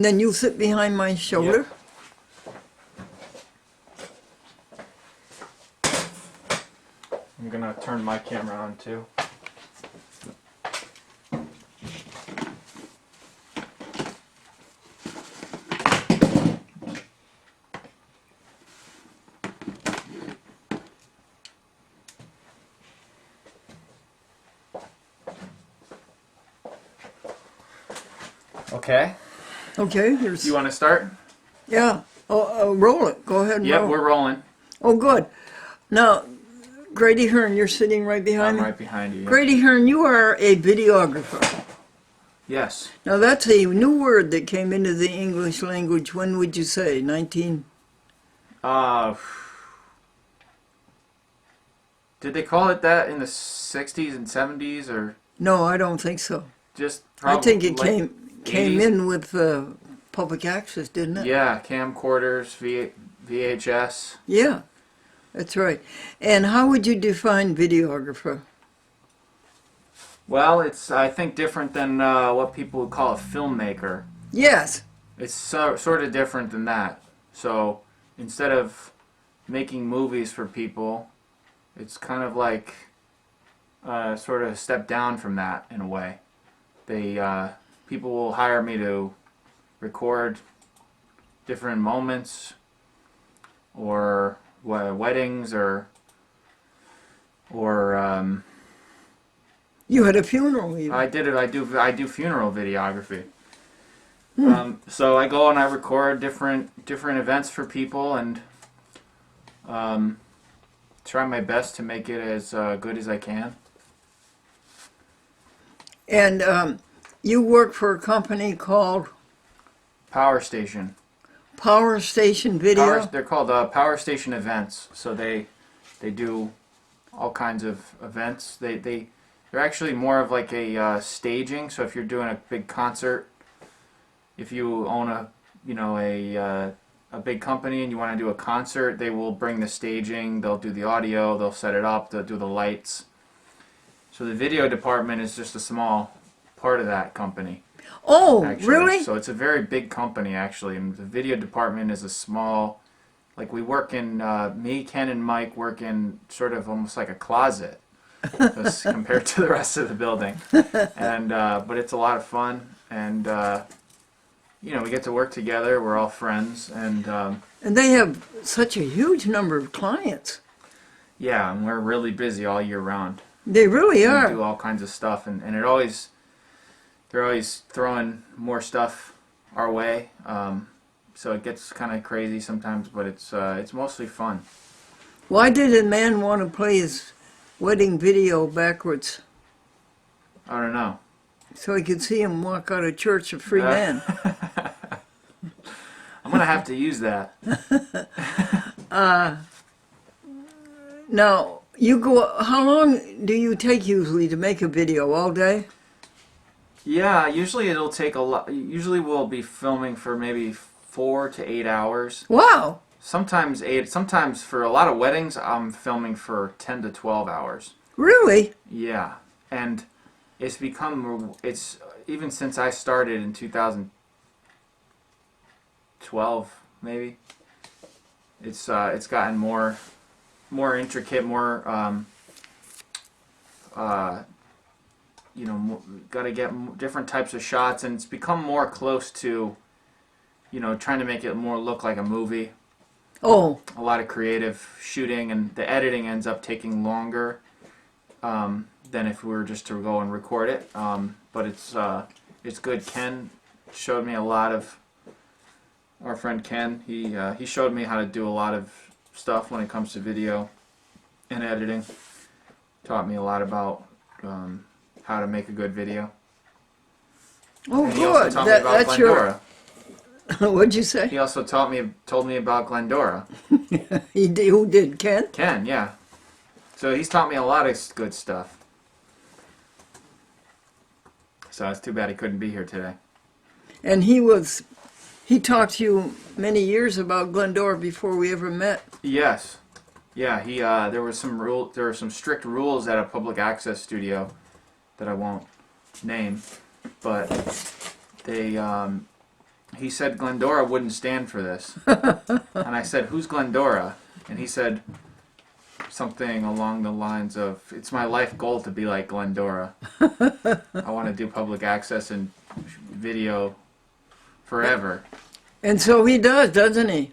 Then you sit behind my shoulder. I'm gonna turn my camera on too. Okay. Okay, here's. You want to start? Yeah. Roll it. Go ahead and Yep, roll. we're rolling. Oh, good. Now, Grady Hearn, you're sitting right behind I'm me. right behind you. Yep. Grady Hearn, you are a videographer. Yes. Now, that's a new word that came into the English language. When would you say? 19? Did they call it that in the 60s and 70s or No, I don't think so. just I probably think it like came 80s? in with public access, didn't it? Yeah, camcorders, VHS. Yeah, that's right. And how would you define videographer? Well, it's I think different than what people would call a filmmaker. Yes. It's sort of different than that. So instead of making movies for people, it's kind of like sort of a step down from that in a way. People will hire me to record different moments or weddings or You had a funeral even. I do funeral videography. So I go and I record different events for people and try my best to make it as good as I can. And you work for a company called Power Station. Power Station Video? They're called Power Station Events. So they do all kinds of events. They're actually more of like a staging. So if you're doing a big concert, if you own a big company and you want to do a concert, they will bring the staging. They'll do the audio. They'll set it up. They'll do the lights. So the video department is just a small part of that company. Oh, Actually. really? So it's a very big company, actually, and the video department is a small, like we work in, me, Ken, and Mike work in sort of almost like a closet compared to the rest of the building. And but it's a lot of fun, and we get to work together. We're all friends, and they have such a huge number of clients. yeah, and we're really busy all year round. They really We are. do all kinds of stuff, and they're always throwing more stuff our way. So it gets kind of crazy sometimes, but it's mostly fun. Why did a man want to play his wedding video backwards? I don't know. So he could see him walk out of church a free man. I'm gonna have to use that. Now, how long do you take usually to make a video? All day? Yeah, usually it'll take a lot. Usually we'll be filming for maybe 4 to 8 hours. Wow. Sometimes 8. Sometimes for a lot of weddings, I'm filming for 10 to 12 hours. Really? Yeah, and it's even since I started in 2012 maybe. It's gotten more intricate, more got to get different types of shots, and it's become more close to, trying to make it more look like a movie. Oh. A lot of creative shooting, and the editing ends up taking longer than if we were just to go and record it. But it's good. Ken showed me a lot of. Our friend Ken, he showed me how to do a lot of stuff when it comes to video and editing. Taught me a lot about how to make a good video. Oh, And he also good. taught me about That's Glendora. What'd you say? He also told me about Glendora. Who did, Ken? Ken, yeah. So he's taught me a lot of good stuff. So it's too bad he couldn't be here today. And he talked to you many years about Glendora before we ever met. Yes. Yeah, there were some strict rules at a public access studio that I won't name, but he said Glendora wouldn't stand for this. And I said, who's Glendora? And he said something along the lines of, it's my life goal to be like Glendora. I want to do public access and video forever. And so he does, doesn't he?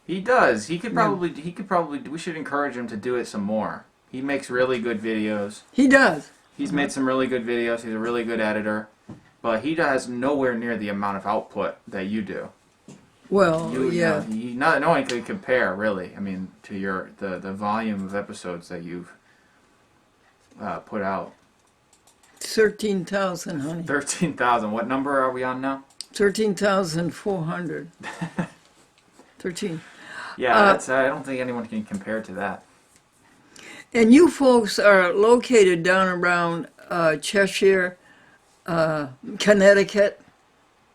He does. He could probably, we should encourage him to do it some more. He makes really good videos. He does. He's made some really good videos. He's a really good editor. But he does nowhere near the amount of output that you do. Well, No one could compare, really. I mean, to your the volume of episodes that you've put out. 13,000, honey. 13,000. What number are we on now? 13,400. 13. Yeah, that's. I don't think anyone can compare to that. And you folks are located down around Cheshire, Connecticut,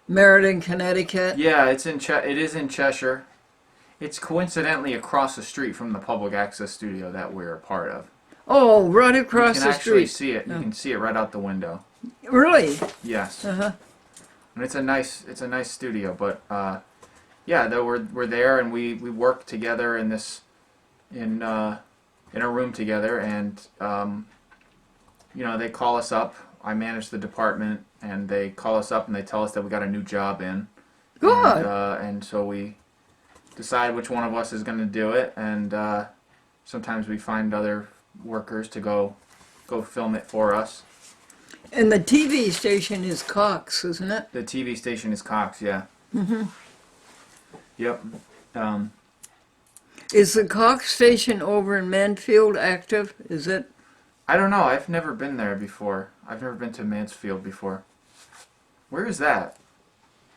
Meriden, Connecticut. Yeah, it is in Cheshire. It's coincidentally across the street from the public access studio that we're a part of. Oh, right across You the can actually street. see it. You can see it right out the window. Really? Yes. Uh-huh. And it's a nice studio, but yeah, though we're there and we work together in a room together, and they call us up. I manage the department, and they call us up and they tell us that we got a new job in. Good. And so we decide which one of us is going to do it, and sometimes we find other workers to go film it for us. And the TV station is Cox, isn't it? The TV station is Cox, yeah. Mm-hmm. Yep. Is the Cox station over in Mansfield active? Is it? I don't know. I've never been there before. I've never been to Mansfield before. Where is that?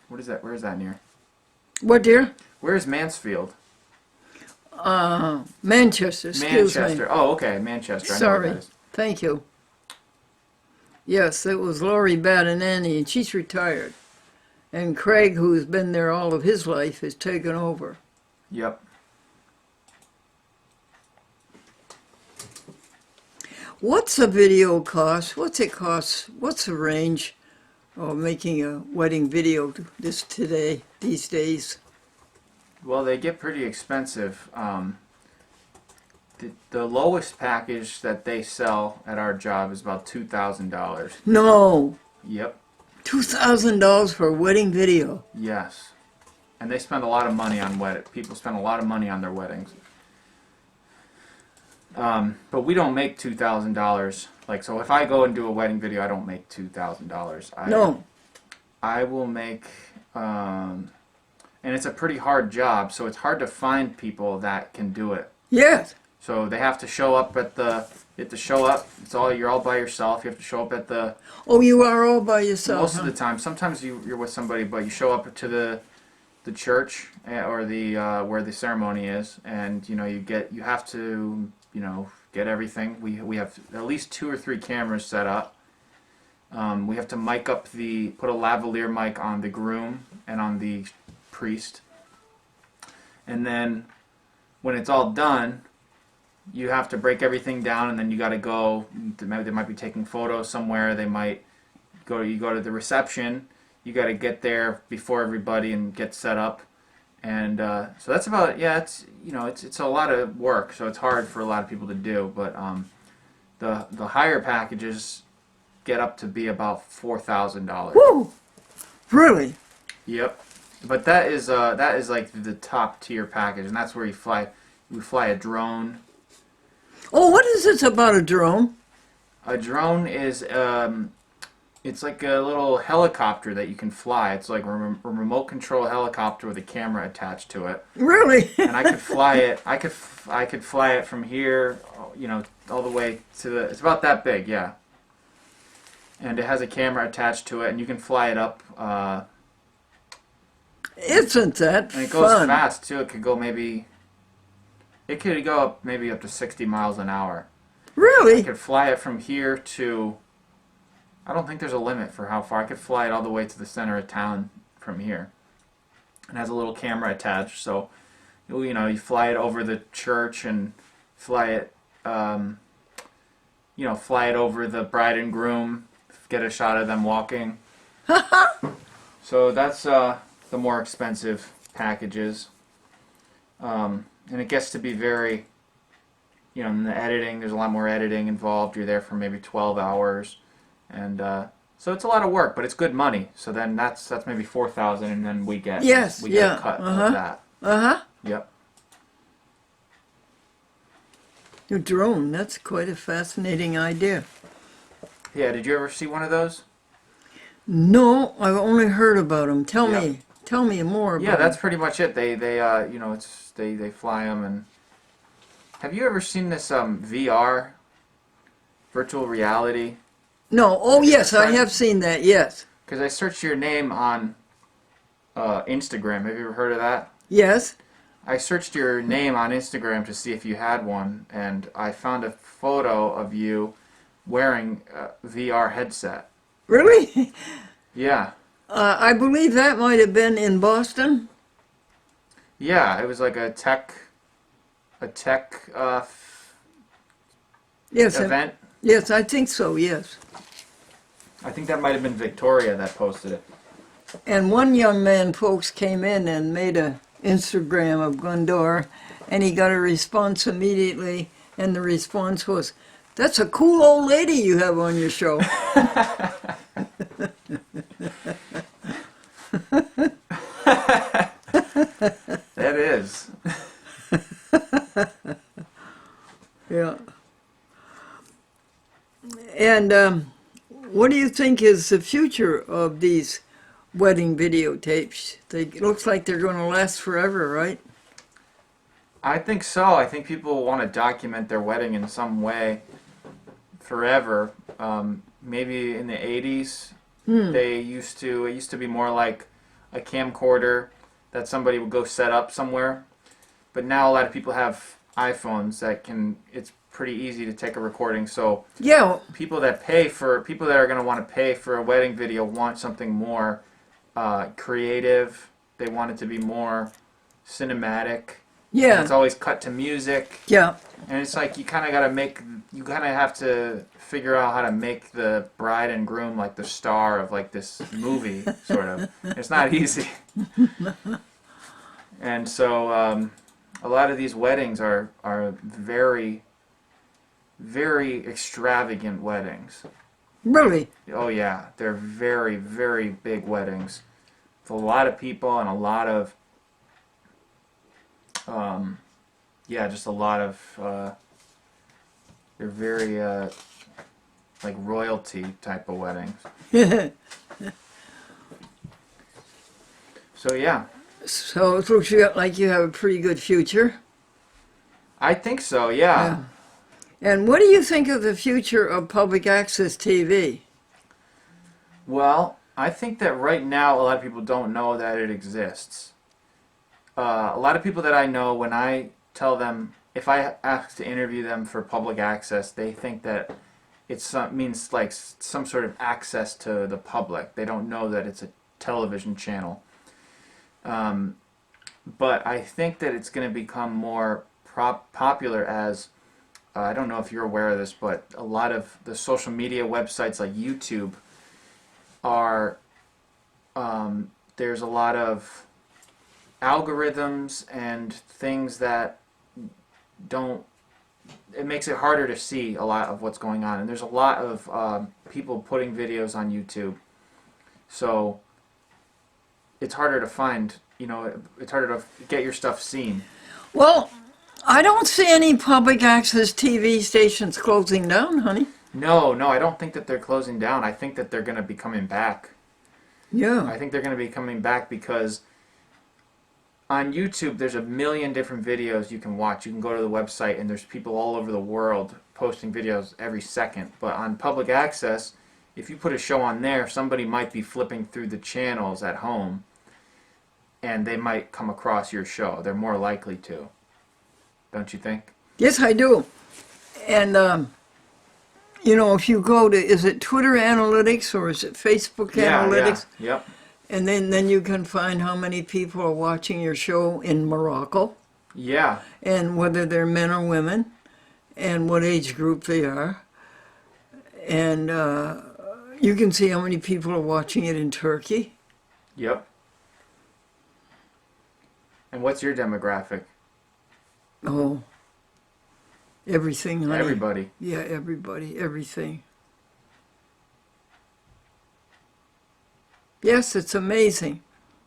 What is that? Where is that near? What, dear? Where is Mansfield? Manchester, excuse Manchester. me. Oh, okay, Manchester. I know Sorry. where that is. Thank you. Yes, it was Lori Badanani, and she's retired. And Craig, who's been there all of his life, has taken over. Yep. What's a video cost? What's it cost? What's the range of making a wedding video these days? Well, they get pretty expensive. The lowest package that they sell at our job is about $2,000. No, Yep. $2,000 for a wedding video. Yes. And they spend a lot of money on people spend a lot of money on their weddings. But we don't make $2,000. So if I go and do a wedding video, I don't make $2,000. No. I will make, and it's a pretty hard job, so it's hard to find people that can do it. Yes. So they have to show up you're all by yourself. You have to show up at the, Oh, you are all by yourself. most of the time. Sometimes you're with somebody, but you show up to the church or the where the ceremony is, and you have to get everything. We have at least 2 or 3 cameras set up. We have to mic up put a lavalier mic on the groom and on the priest, and then when it's all done, you have to break everything down, and then you got to go. They might be taking photos somewhere. You go to the reception. You got to get there before everybody and get set up, and so that's about it's a lot of work. So it's hard for a lot of people to do. But the higher packages get up to be about $4,000. Woo! Really? Yep. But that is like the top tier package, and that's where you fly a drone. Oh, what is this about a drone? A drone is it's like a little helicopter that you can fly. It's like a remote control helicopter with a camera attached to it. Really? And I could fly it. I could fly it from here, all the way to it's about that big, yeah. And it has a camera attached to it, and you can fly it up. Isn't that And it goes fun? fast too. It could go up maybe up to 60 miles an hour. I Really? could fly it from here to, I don't think there's a limit for how far. I could fly it all the way to the center of town from here. It has a little camera attached, so you fly it over the church and fly it fly it over the bride and groom, get a shot of them walking. So that's the more expensive packages. And it gets to be very, in the editing, there's a lot more editing involved. You're there for maybe 12 hours. And so it's a lot of work, but it's good money. So then that's maybe 4,000, and then we get Yes, we yeah, get a cut of that. Uh-huh. Yep. Your drone, that's quite a fascinating idea. Yeah, did you ever see one of those? No, I've only heard about them. Tell Yeah. me more about Yeah, that's 'em. pretty much it. They they fly them. And have you ever seen this VR, virtual reality? No, oh yes, I tried- have seen that, yes. Because I searched your name on Instagram. Have you ever heard of that? Yes? I searched your name on Instagram to see if you had one, and I found a photo of you wearing a VR headset. Really? Yeah. I believe that might have been in Boston. Yeah, it was like a tech Yes, event. yes, I think so, yes. I think that might have been Victoria that posted it. And one young man, folks, came in and made a Instagram of Gundor, and he got a response immediately, and the response was, "That's a cool old lady you have on your show." That is. Yeah. And what do you think is the future of these wedding videotapes? It looks like they're going to last forever, right? I think so. I think people want to document their wedding in some way forever. Maybe in the 80s, it used to be more like a camcorder that somebody would go set up somewhere. But now a lot of people have iPhones it's pretty easy to take a recording. So Yeah, people that are going to want to pay for a wedding video want something more creative. They want it to be more cinematic. yeah, It's always cut to music, yeah. and it's like you kind of have to figure out how to make the bride and groom like the star of like this movie, sort of. It's not easy. And so a lot of these weddings are very, very extravagant weddings. Really? Oh yeah, they're very, very big weddings with a lot of people and a lot of just a lot of they're very like royalty type of weddings. So yeah, So it looks like you have a pretty good future. I think so. Yeah. And what do you think of the future of public access TV? Well, I think that right now a lot of people don't know that it exists. A lot of people that I know, when I tell them, if I ask to interview them for public access, they think that means like some sort of access to the public. They don't know that it's a television channel. But I think that it's going to become more popular as, I don't know if you're aware of this, but a lot of the social media websites like YouTube are, there's a lot of algorithms and things that it makes it harder to see a lot of what's going on. And there's a lot of people putting videos on YouTube. So it's harder to find, it's harder to get your stuff seen. Well, I don't see any public access TV stations closing down, honey. No, I don't think that they're closing down. I think that they're going to be coming back. Yeah. I think they're going to be coming back because on YouTube there's a million different videos you can watch. You can go to the website and there's people all over the world posting videos every second. But on public access, if you put a show on there, somebody might be flipping through the channels at home and they might come across your show. They're more likely to. Don't you think? Yes, I do. And, if you go to, is it Twitter Analytics or is it Facebook Analytics? Yeah. Yep. And then you can find how many people are watching your show in Morocco Yeah. and whether they're men or women and what age group they are. And you can see how many people are watching it in Turkey. Yep. And what's your demographic? Oh, everything, honey. Everybody. Yeah, everybody, everything. Yes, it's amazing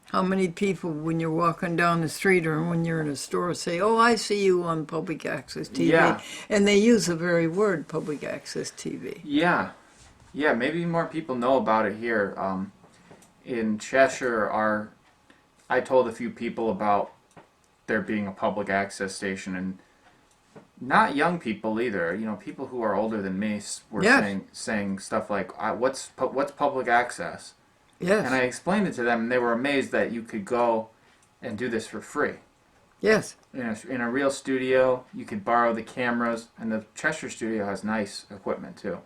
how many people, when you're walking down the street or when you're in a store, say, "Oh, I see you on public access TV." Yeah. And they use the very word public access TV. Yeah. Yeah, maybe more people know about it here. In Cheshire, I told a few people about there being a public access station, and not young people either. You know, people who are older than me were Yes. saying stuff like, "What's public access?" Yes. And I explained it to them, and they were amazed that you could go and do this for free. Yes. In a real studio, you could borrow the cameras, and the Cheshire studio has nice equipment too.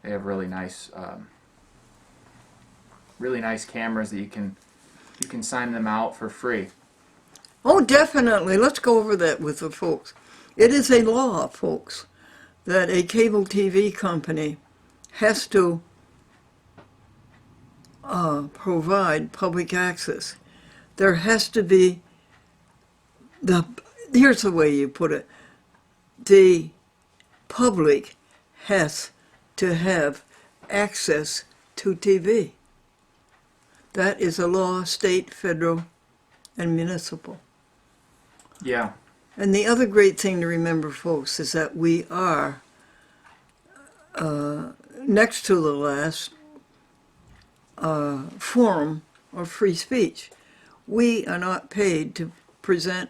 They have really nice cameras that you can sign them out for free. Oh, definitely. Let's go over that with the folks. It is a law, folks, that a cable TV company has to provide public access. There has to be here's the way you put it. The public has to have access to TV. That is a law, state, federal, and municipal. Yeah. And the other great thing to remember, folks, is that we are next to the last forum of free speech. We are not paid to present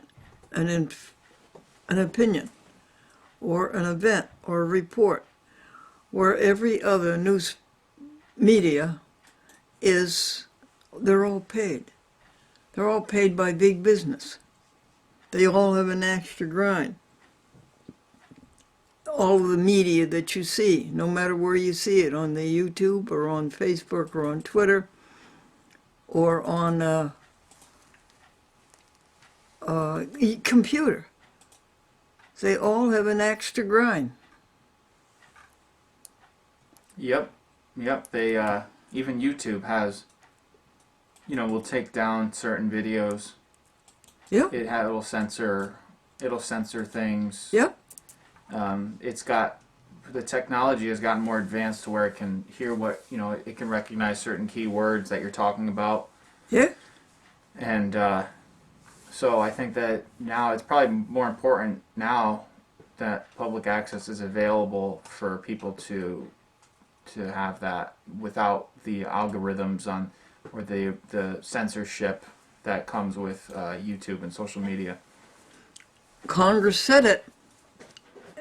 an opinion or an event or a report, where every other news media they're all paid. They're all paid by big business. They all have an axe to grind. All of the media that you see, no matter where you see it, on the YouTube or on Facebook or on Twitter or on computer, they all have an axe to grind. Yep. They even YouTube has, will take down certain videos. Yeah. It'll censor things. Yep. The technology has gotten more advanced to where it can hear it can recognize certain keywords that you're talking about. Yeah. And so I think that now it's probably more important now that public access is available for people to have that without the algorithms or the censorship that comes with YouTube and social media. Congress said it.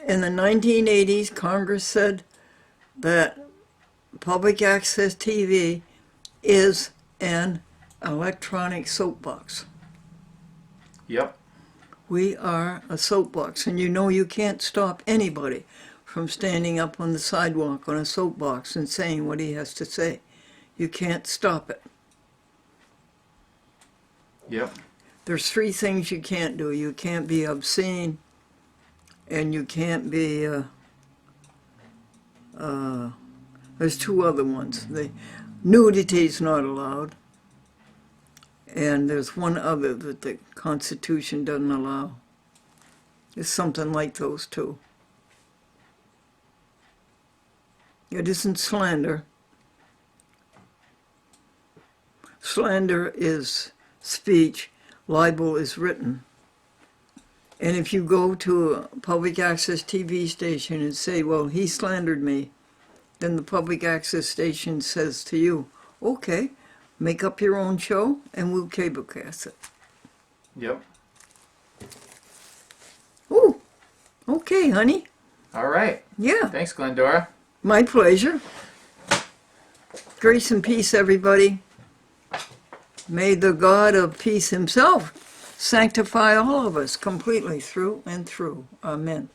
In the 1980s, Congress said that public access TV is an electronic soapbox. Yep. We are a soapbox, and you can't stop anybody from standing up on the sidewalk on a soapbox and saying what he has to say. You can't stop it. Yep. There's 3 things you can't do. You can't be obscene, and you can't be, there's 2 other ones. Nudity is not allowed, and there's one other that the Constitution doesn't allow. It's something like those 2. It isn't slander. Slander is speech. Libel is written. And if you go to a public access TV station and say, well, he slandered me, then the public access station says to you, okay, make up your own show and we'll cablecast it. Yep. Ooh, okay, honey. All right. Yeah, Thanks, Glendora. my pleasure. Grace and peace, everybody. May the God of peace himself sanctify all of us completely through and through. Amen.